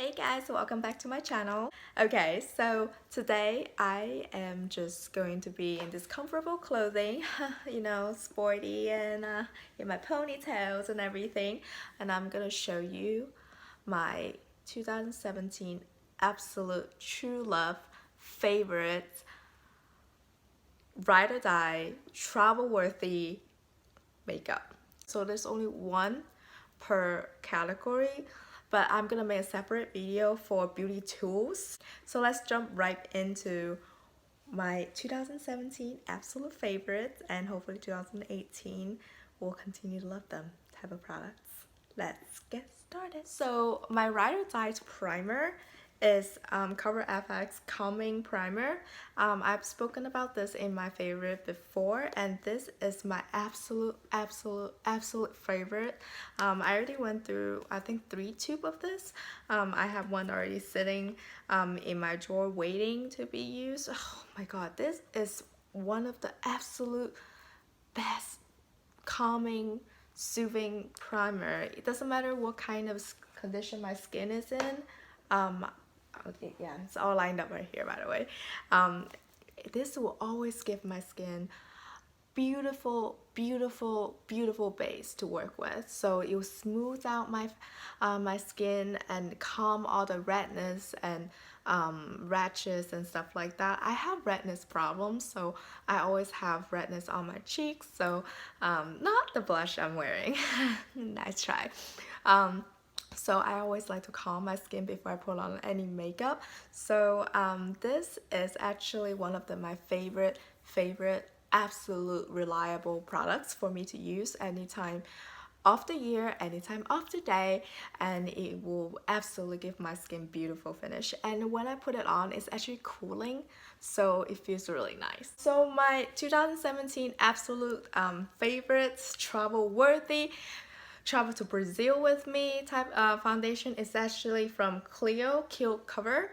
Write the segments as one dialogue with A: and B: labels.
A: Hey guys, welcome back to my channel. Okay, so today I am just going to be in this comfortable clothing, sporty and in my ponytails and everything. And I'm gonna show you my 2017 absolute true love favorite ride or die travel worthy makeup. So there's only one per category, but I'm gonna make a separate video for beauty tools. So let's jump right into my 2017 absolute favorites, and hopefully 2018 will continue to love them type of products. Let's get started. So my Ride or Die primer is Cover FX Calming Primer. I've spoken about this in my favorite before, and this is my absolute favorite. I already went through, I think, 3 tubes of this. I have one already sitting in my drawer waiting to be used. Oh my god, this is one of the absolute best calming, soothing primer. It doesn't matter what kind of condition my skin is in. Okay, yeah, it's all lined up right here, by the way. This will always give my skin beautiful base to work with. So it will smooth out my skin and calm all the redness and rashes and stuff like that. I have redness problems, so I always have redness on my cheeks. So not the blush I'm wearing. Nice try. So I always like to calm my skin before I put on any makeup. So this is actually one of my favorite absolute reliable products for me to use anytime of the year, anytime of the day, and it will absolutely give my skin beautiful finish. And when I put it on, it's actually cooling, so it feels really nice. So my 2017 absolute favorites, travel worthy, travel to Brazil with me type foundation is actually from Clio Kill Cover.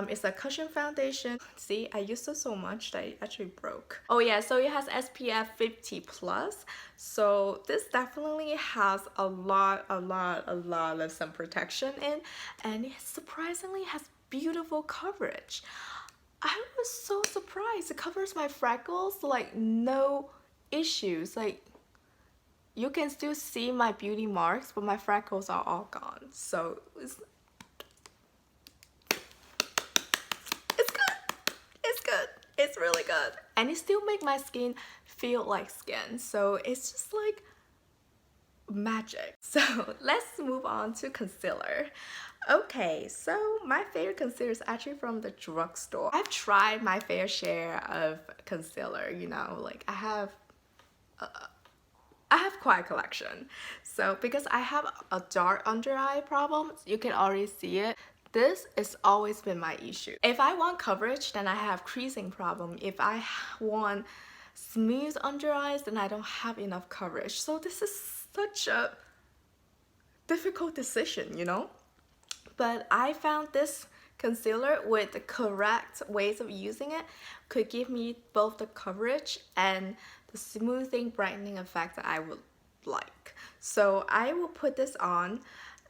A: It's a cushion foundation. See, I used it so much that it actually broke. Oh yeah, so it has SPF 50 plus. So this definitely has a lot of sun protection in, and it surprisingly has beautiful coverage. I was so surprised. It covers my freckles like no issues. Like, you can still see my beauty marks, but my freckles are all gone. So it's good. It's really good. And it still makes my skin feel like skin. So it's just like magic. So let's move on to concealer. Okay, so my favorite concealer is actually from the drugstore. I've tried my fair share of concealer, like I have quite a collection. So because I have a dark under eye problem, you can already see it. This has always been my issue. If I want coverage, then I have creasing problem. If I want smooth under eyes, then I don't have enough coverage. So this is such a difficult decision, But I found this concealer with the correct ways of using it could give me both the coverage and the smoothing, brightening effect that I would like. So I will put this on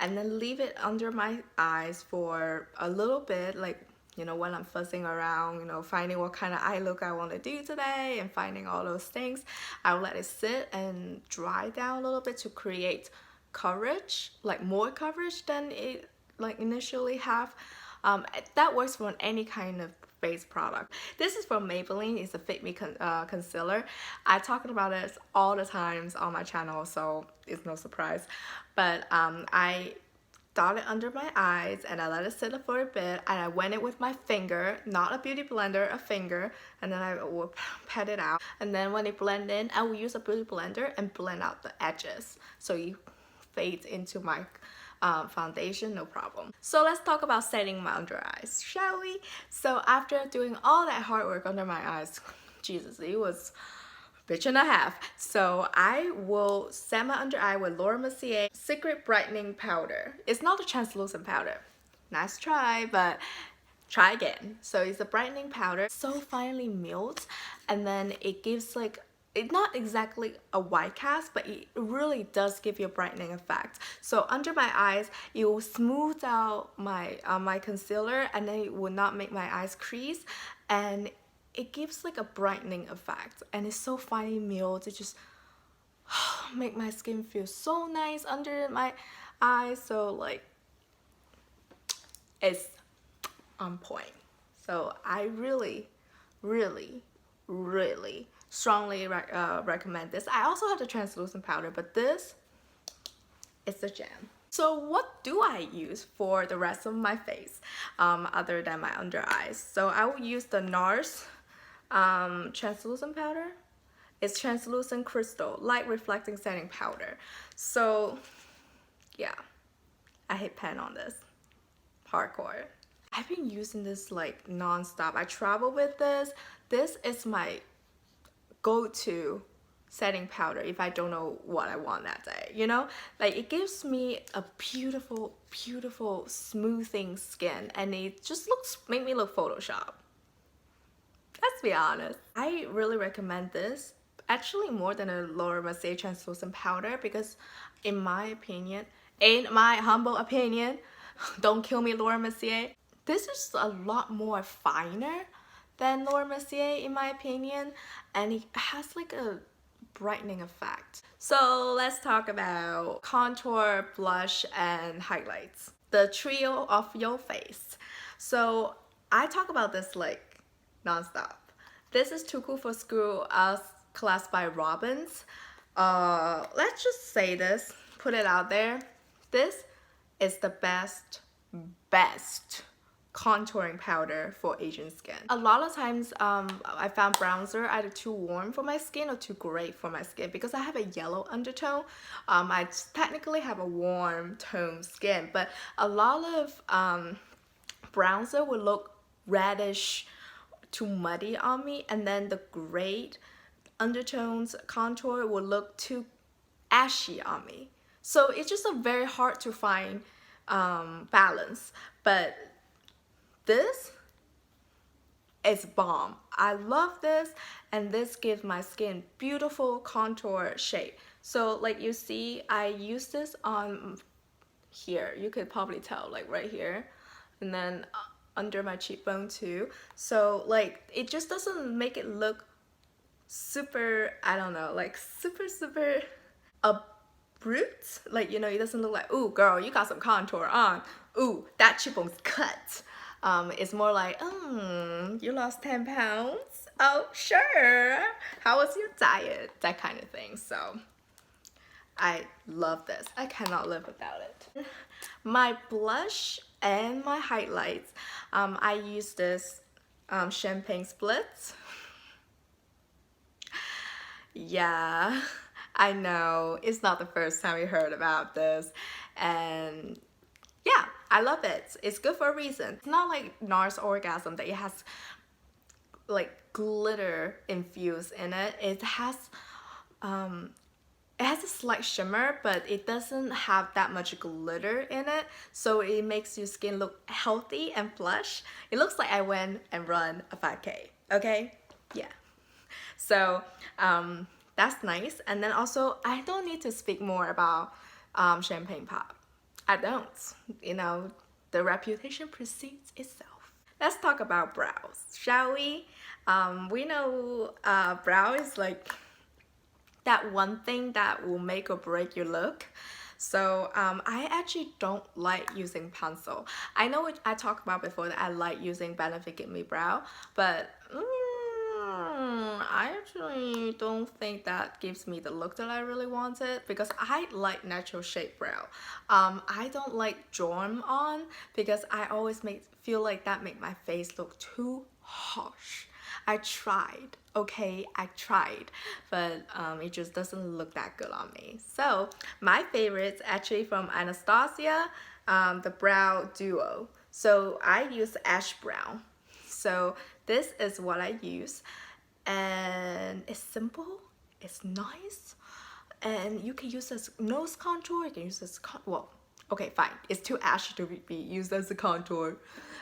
A: and then leave it under my eyes for a little bit, like, when I'm fussing around, finding what kind of eye look I want to do today and finding all those things. I'll let it sit and dry down a little bit to create coverage, like more coverage than it like initially have. That works for any kind of base product. This is from Maybelline. It's a Fit Me concealer. I talk about it all the times on my channel, so it's no surprise. But I dot it under my eyes and I let it sit for a bit, and I went it with my finger, not a beauty blender, a finger, and then I will pat it out. And then when it blends in, I will use a beauty blender and blend out the edges so it fades into my foundation, no problem. So let's talk about setting my under eyes, shall we? So after doing all that hard work under my eyes, Jesus, it was a bitch and a half. So I will set my under eye with Laura Mercier Secret Brightening Powder. It's not a translucent powder. Nice try, but try again. So it's a brightening powder. So finely melts, and then it gives like it's not exactly a white cast, but it really does give you a brightening effect. So under my eyes, it will smooth out my concealer, and then it will not make my eyes crease, and it gives like a brightening effect, and it's so finely milled to just make my skin feel so nice under my eyes. So like, it's on point. So I really, really, really strongly recommend this. I also have the translucent powder, but this is the jam. So what do I use for the rest of my face other than my under eyes? So I will use the NARS translucent powder. It's translucent crystal light reflecting setting powder. So yeah, I hit pan on this hardcore. I've been using this like non-stop. I travel with this. This is my go-to setting powder if I don't know what I want that day, you know? Like, it gives me a beautiful, beautiful smoothing skin, and it just make me look Photoshop. Let's be honest. I really recommend this, actually more than a Laura Mercier translucent powder, because in my humble opinion, don't kill me Laura Mercier, this is a lot more finer than Laura Mercier in my opinion, and it has like a brightening effect. So let's talk about contour, blush, and highlights. The trio of your face. So I talk about this like non-stop. This is Too Cool for School class by Robbins. Let's just say this, put it out there. This is the best contouring powder for Asian skin. A lot of times I found bronzer either too warm for my skin or too gray for my skin, because I have a yellow undertone. I technically have a warm tone skin, but a lot of bronzer will look reddish, too muddy on me, and then the gray undertones contour will look too ashy on me. So it's just a very hard to find balance. But this is bomb. I love this, and this gives my skin beautiful contour shape. So like you see, I use this on here. You could probably tell, like right here, and then under my cheekbone too. So like, it just doesn't make it look super, I don't know, like super abrupt. Like, you know, it doesn't look like, ooh girl, you got some contour on, ooh that cheekbone's cut. It's more like, you lost 10 pounds? Oh, sure. How was your diet? That kind of thing. So I love this. I cannot live without it. My blush and my highlights, I use this Champagne Splits. Yeah, I know. It's not the first time we heard about this. And yeah, I love it. It's good for a reason. It's not like NARS Orgasm that it has like glitter infused in it. It has a slight shimmer, but it doesn't have that much glitter in it, so it makes your skin look healthy and flush. It looks like I went and run a 5K, okay? Yeah. So that's nice. And then also, I don't need to speak more about Champagne Pop. I don't. You know, the reputation precedes itself. Let's talk about brows, shall we? We know brow is like that one thing that will make or break your look. So I actually don't like using pencil. I know I talked about before that I like using Benefit Get Me Brow, but I actually don't think that gives me the look that I really wanted, because I like natural shape brow. I don't like drawn on, because I always feel like that make my face look too harsh. I tried, okay, I tried, but it just doesn't look that good on me. So my favorites actually from Anastasia, the brow duo. So I use ash brown. So this is what I use, and it's simple, it's nice, and you can use this nose contour, you can use this, well, Okay, fine. It's too ashy to be used as a contour.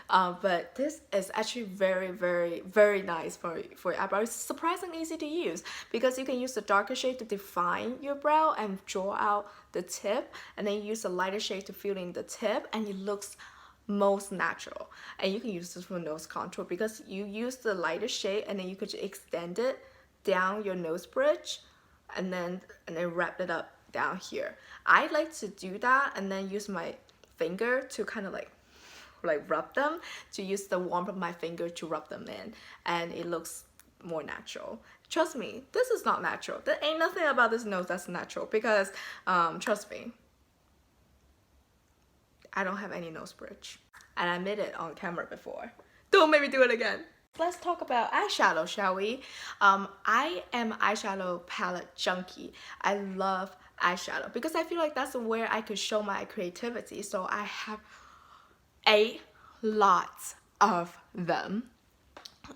A: But this is actually very, very, very nice for your eyebrow. It's surprisingly easy to use because you can use the darker shade to define your brow and draw out the tip, and then you use the lighter shade to fill in the tip, and it looks most natural. And you can use this for nose contour because you use the lighter shade and then you could extend it down your nose bridge and then wrap it up down here. I like to do that and then use my finger to kind of like rub them, to use the warmth of my finger to rub them in, and it looks more natural. Trust me, this is not natural. There ain't nothing about this nose that's natural because trust me, I don't have any nose bridge, and I admit it on camera before. Don't make me do it again. Let's talk about eyeshadow, shall we? I am eyeshadow palette junkie. I love eyeshadow because I feel like that's where I could show my creativity. So I have a lot of them.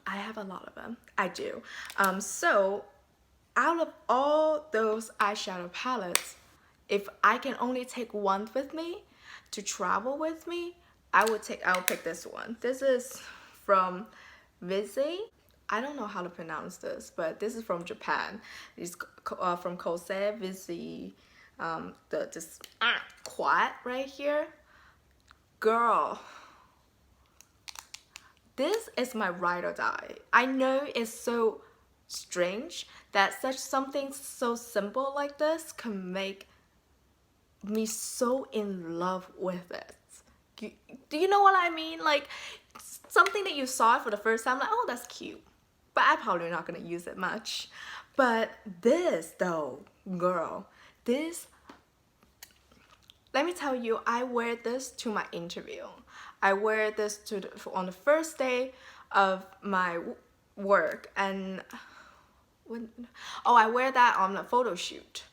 A: I have a lot of them. I do. So out of all those eyeshadow palettes, if I can only take one with me to travel with me, I'll pick this one. This is from FAVS. I don't know how to pronounce this, but this is from Japan. It's from Kose FAVS. This quad right here. Girl, this is my ride or die. I know it's so strange that something so simple like this can make me so in love with it. Do you know what I mean? Like something that you saw for the first time, like, oh, that's cute, but I'm probably not gonna use it much. But this though, girl, this, let me tell you, I wear this to my interview. I wear this on the first day of my work, and I wear that on a photo shoot.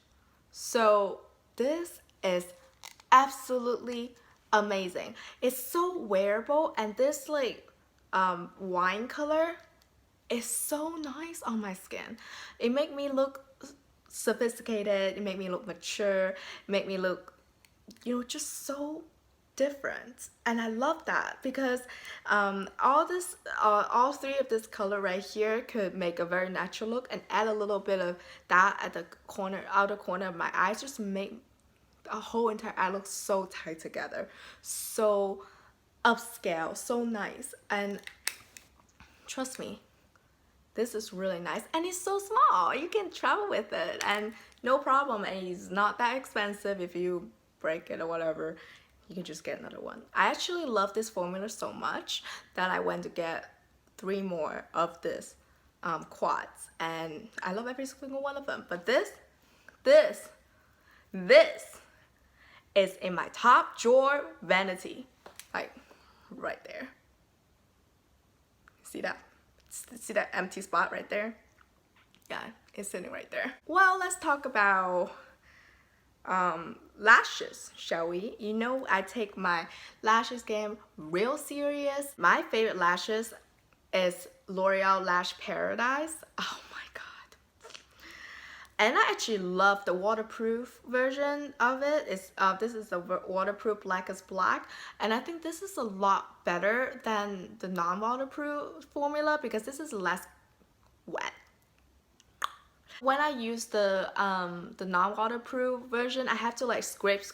A: So this is absolutely amazing. It's so wearable, and this like wine color is so nice on my skin. It make me look sophisticated, it make me look mature, it make me look, you know, just so different. And I love that because all three of this color right here could make a very natural look, and add a little bit of that at the outer corner of my eyes, just make a whole entire eye look so tight together, so upscale, so nice. And trust me, this is really nice, and it's so small. You can travel with it and no problem, and it's not that expensive. If you break it or whatever, you can just get another one. I actually love this formula so much that I went to get 3 more of this quads, and I love every single one of them. But this is in my top drawer vanity, like right there. See that? See that empty spot right there? Yeah, it's sitting right there. Well, let's talk about lashes, shall we? You know, I take my lashes game real serious. My favorite lashes is L'Oreal Lash Paradise. Oh my god. And I actually love the waterproof version of it. This is the waterproof Black is Black, and I think this is a lot better than the non-waterproof formula because this is less wet. When I use the non-waterproof version, I have to like scrape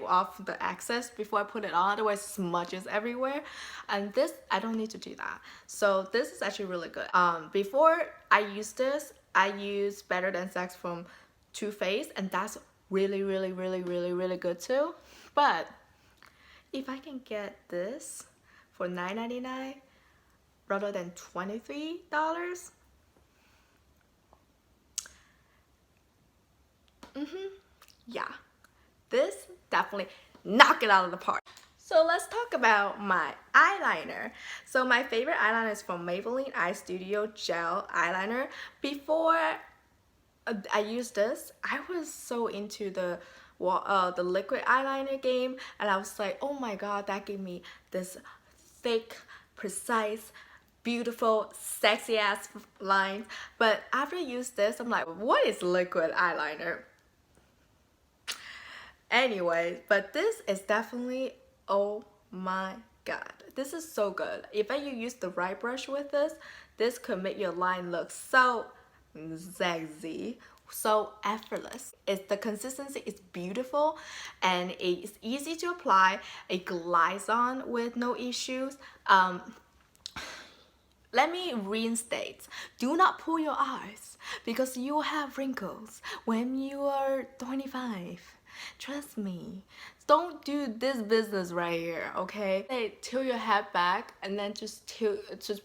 A: off the excess before I put it on, otherwise it smudges everywhere. And this, I don't need to do that. So this is actually really good. Before I use this, I use Better Than Sex from Too Faced, and that's really good too. But if I can get this for $9.99 rather than $23, yeah, this definitely knock it out of the park. So let's talk about my eyeliner. So my favorite eyeliner is from Maybelline Eye Studio Gel Eyeliner. Before I used this, I was so into the liquid eyeliner game, and I was like, oh my god, that gave me this thick, precise, beautiful, sexy ass lines. But after I used this, I'm like, what is liquid eyeliner? Anyway, but this is definitely, oh my god, this is so good. If you use the right brush with this could make your line look so sexy, so effortless. The consistency is beautiful and it's easy to apply. It glides on with no issues. Let me reinstate. Do not pull your eyes because you will have wrinkles when you are 25. Trust me. Don't do this business right here, okay? Hey, tilt your head back and then just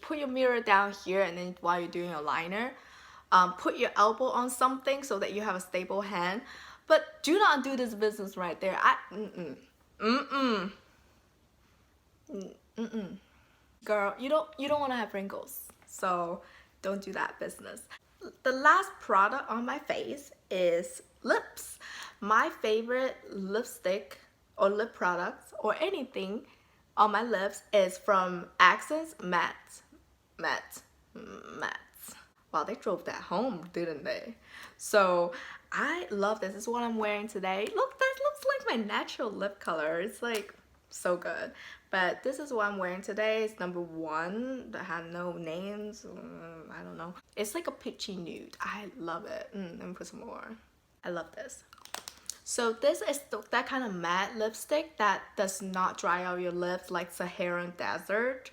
A: put your mirror down here, and then while you're doing your liner, put your elbow on something so that you have a stable hand. But do not do this business right there. Girl, you don't want to have wrinkles, so don't do that business. The last product on my face is lips. My favorite lipstick or lip products or anything on my lips is from Accents Matte. Wow, they drove that home, didn't they? So I love this. This is what I'm wearing today. Look, that looks like my natural lip color. It's like so good. But this is what I'm wearing today. It's number 1 that had no names. I don't know. It's like a peachy nude. I love it. Let me put some more. I love this. So this is that kind of matte lipstick that does not dry out your lips like Saharan Desert.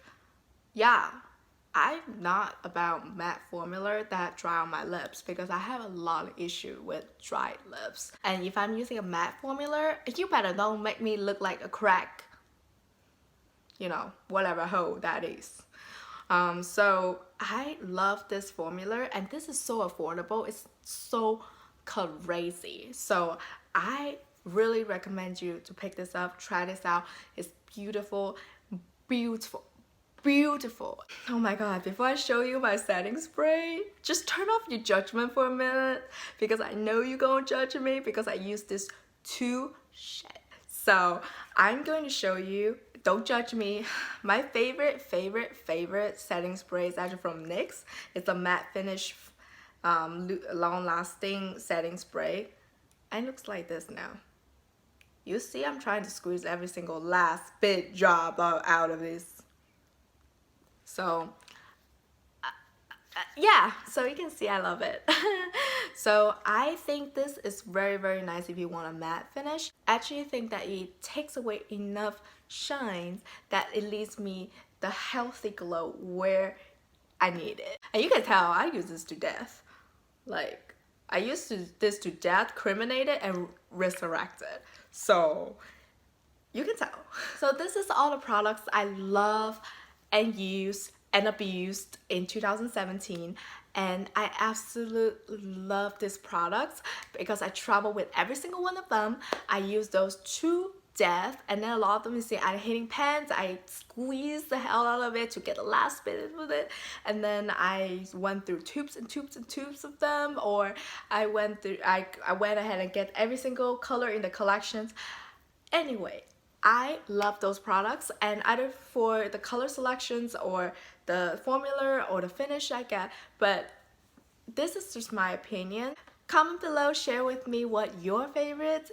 A: Yeah, I'm not about matte formula that dry on my lips because I have a lot of issue with dry lips. And if I'm using a matte formula, you better don't make me look like a crack, you know, whatever hoe that is. So I love this formula, and this is so affordable. It's so crazy. So I really recommend you to pick this up, try this out. It's beautiful, beautiful, beautiful. Oh my god, before I show you my setting spray, just turn off your judgment for a minute because I know you're gonna judge me because I use this to shit. So I'm going to show you, don't judge me, my favorite setting spray is actually from NYX. It's a matte finish long-lasting setting spray, and it looks like this now. You see, I'm trying to squeeze every single last bit job out of this. So yeah, so you can see I love it. So I think this is very nice if you want a matte finish. I actually think that it takes away enough shines that it leaves me the healthy glow where I need it. And you can tell I use this to death. Like, I used this to death, cremated and resurrected. So you can tell. So this is all the products I love and use and abused in 2017, and I absolutely love these products because I travel with every single one of them. I use those to death, and then a lot of them, you see, I'm hitting pens, I squeeze the hell out of it to get the last bit with it, and then I went through tubes and tubes and tubes of them, or I went ahead and get every single color in the collections. Anyway, I love those products, and either for the color selections or the formula or the finish I get, but this is just my opinion. Comment below, share with me what your favorite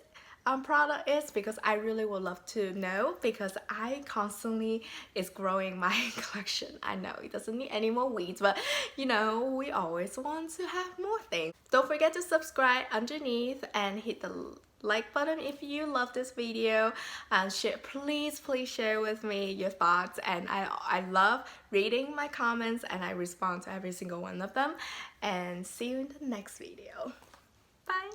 A: product is, because I really would love to know, because I constantly is growing my collection. I know it doesn't need any more weeds, but you know, we always want to have more things. Don't forget to subscribe underneath and hit the like button if you love this video, and share, please share with me your thoughts. And I love reading my comments, and I respond to every single one of them. And see you in the next video. Bye.